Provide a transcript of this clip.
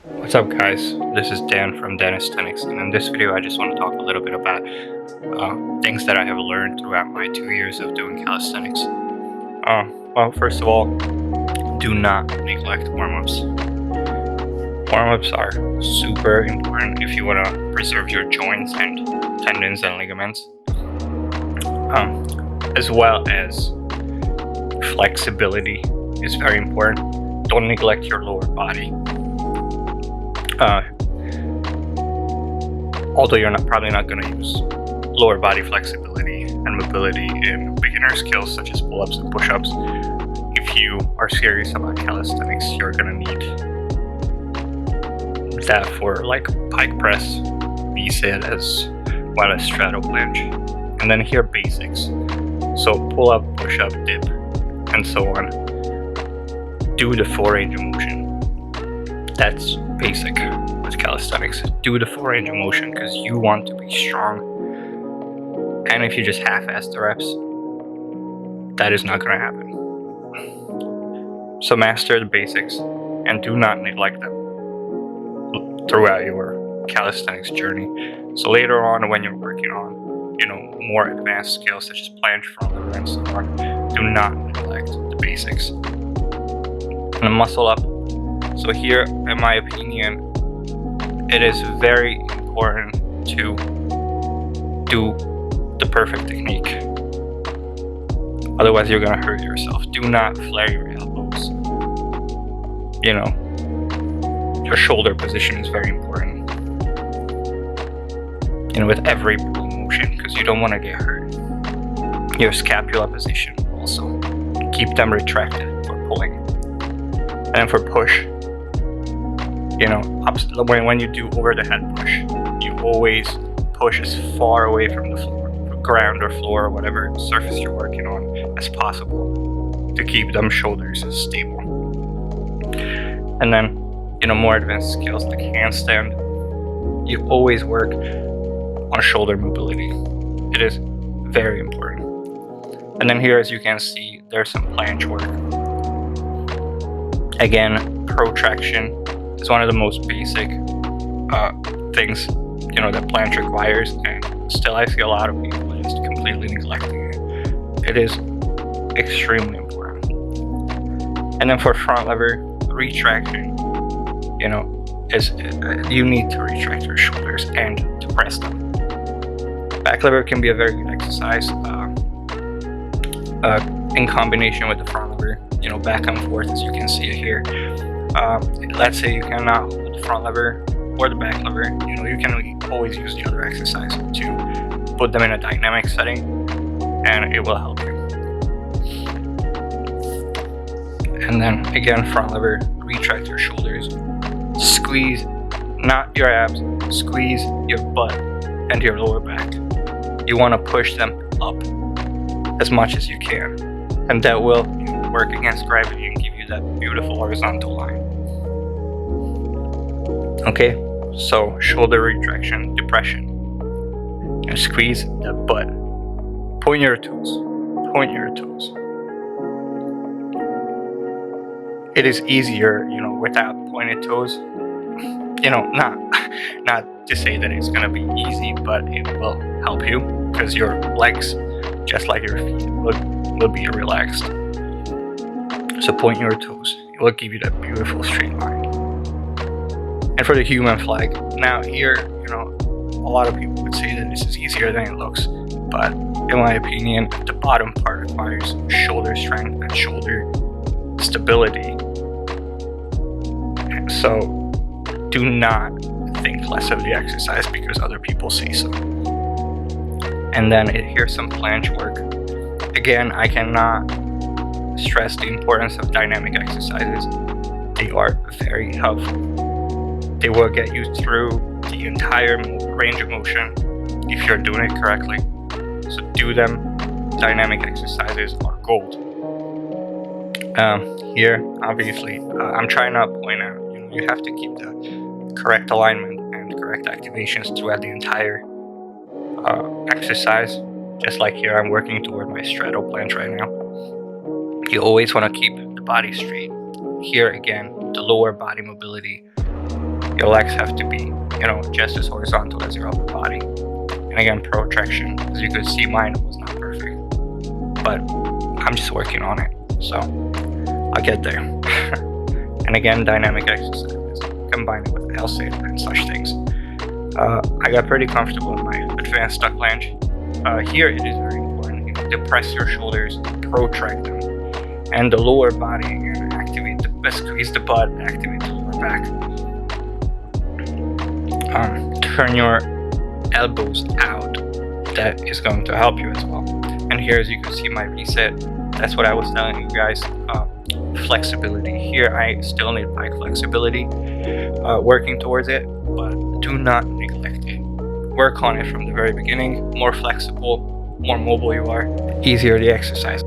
What's up, guys? This is Dan from Calisthenics, and in this video I just want to talk a little bit about things that I have learned throughout my 2 years of doing calisthenics. Well, first of all, do not neglect warm-ups. Warm-ups are super important if you want to preserve your joints and tendons and ligaments, as well as flexibility is very important. Don't neglect your lower body. Although you're probably not going to use lower body flexibility and mobility in beginner skills such as pull-ups and push-ups, if you are serious about calisthenics, you're going to need that for like pike press, V-sit, as well as straddle planche. And then here basics. So pull-up, push-up, dip, and so on. Do the full range of motion. That's basic with calisthenics. Do the full range of motion because you want to be strong. And if you just half-ass the reps, that is not going to happen. So master the basics and do not neglect them throughout your calisthenics journey. So later on, when you're working on, more advanced skills such as planche, front lever, and so on, do not neglect the basics. And muscle up. So here, in my opinion, it is very important to do the perfect technique. Otherwise, you're going to hurt yourself. Do not flare your elbows. Your shoulder position is very important. With every pulling motion, because you don't want to get hurt. Your scapula position also. Keep them retracted for pulling. And for push, when you do over the head push, you always push as far away from the floor, ground or floor or whatever surface you're working on as possible to keep them shoulders stable. And then, more advanced skills like handstand, you always work on shoulder mobility. It is very important. And then here, as you can see, there's some planche work. Again, protraction is one of the most basic things that planche requires, and still I see a lot of people just completely neglecting it. It is extremely important. And then for front lever retraction, you need to retract your shoulders and to press them. Back lever can be a very good exercise in combination with the front lever, back and forth, as you can see it here. Let's say you cannot hold the front lever or the back lever, you can always use the other exercise to put them in a dynamic setting, and it will help you. And then again, front lever, retract your shoulders, squeeze, not your abs, squeeze your butt and your lower back. You want to push them up as much as you can, and that will work against gravity and give you that beautiful horizontal line. Okay, so shoulder retraction, depression, and squeeze the butt. Point your toes. It is easier, without pointed toes. Not to say that it's gonna be easy, but it will help you because your legs, just like your feet, will be relaxed. So point your toes. It will give you that beautiful straight line. And for the human flag, now here, a lot of people would say that this is easier than it looks, but in my opinion, the bottom part requires shoulder strength and shoulder stability. So do not think less of the exercise because other people say so. And then here's some planche work. Again, I cannot stress the importance of dynamic exercises. They are very helpful. They will get you through the entire range of motion if you're doing it correctly. So do them. Dynamic exercises are gold. Here, obviously, I'm trying to point out, you have to keep the correct alignment and correct activations throughout the entire exercise. Just like here, I'm working toward my straddle planche right now. You always want to keep the body straight. Here again, the lower body mobility Your legs have to be, just as horizontal as your upper body. And again, protraction, as you could see, mine was not perfect, but I'm just working on it, so I'll get there. And again, dynamic exercises combined with L-sit and such things. I got pretty comfortable in my advanced duck lunge. Here it is very important to press your shoulders, protract them, and the lower body again, squeeze the butt, activate the lower back. Turn your elbows out. That is going to help you as well. And here, as you can see, my reset, that's what I was telling you guys. Flexibility. Here I still need pike flexibility, working towards it, but do not neglect it. Work on it from the very beginning. More flexible, more mobile you are, easier the exercise.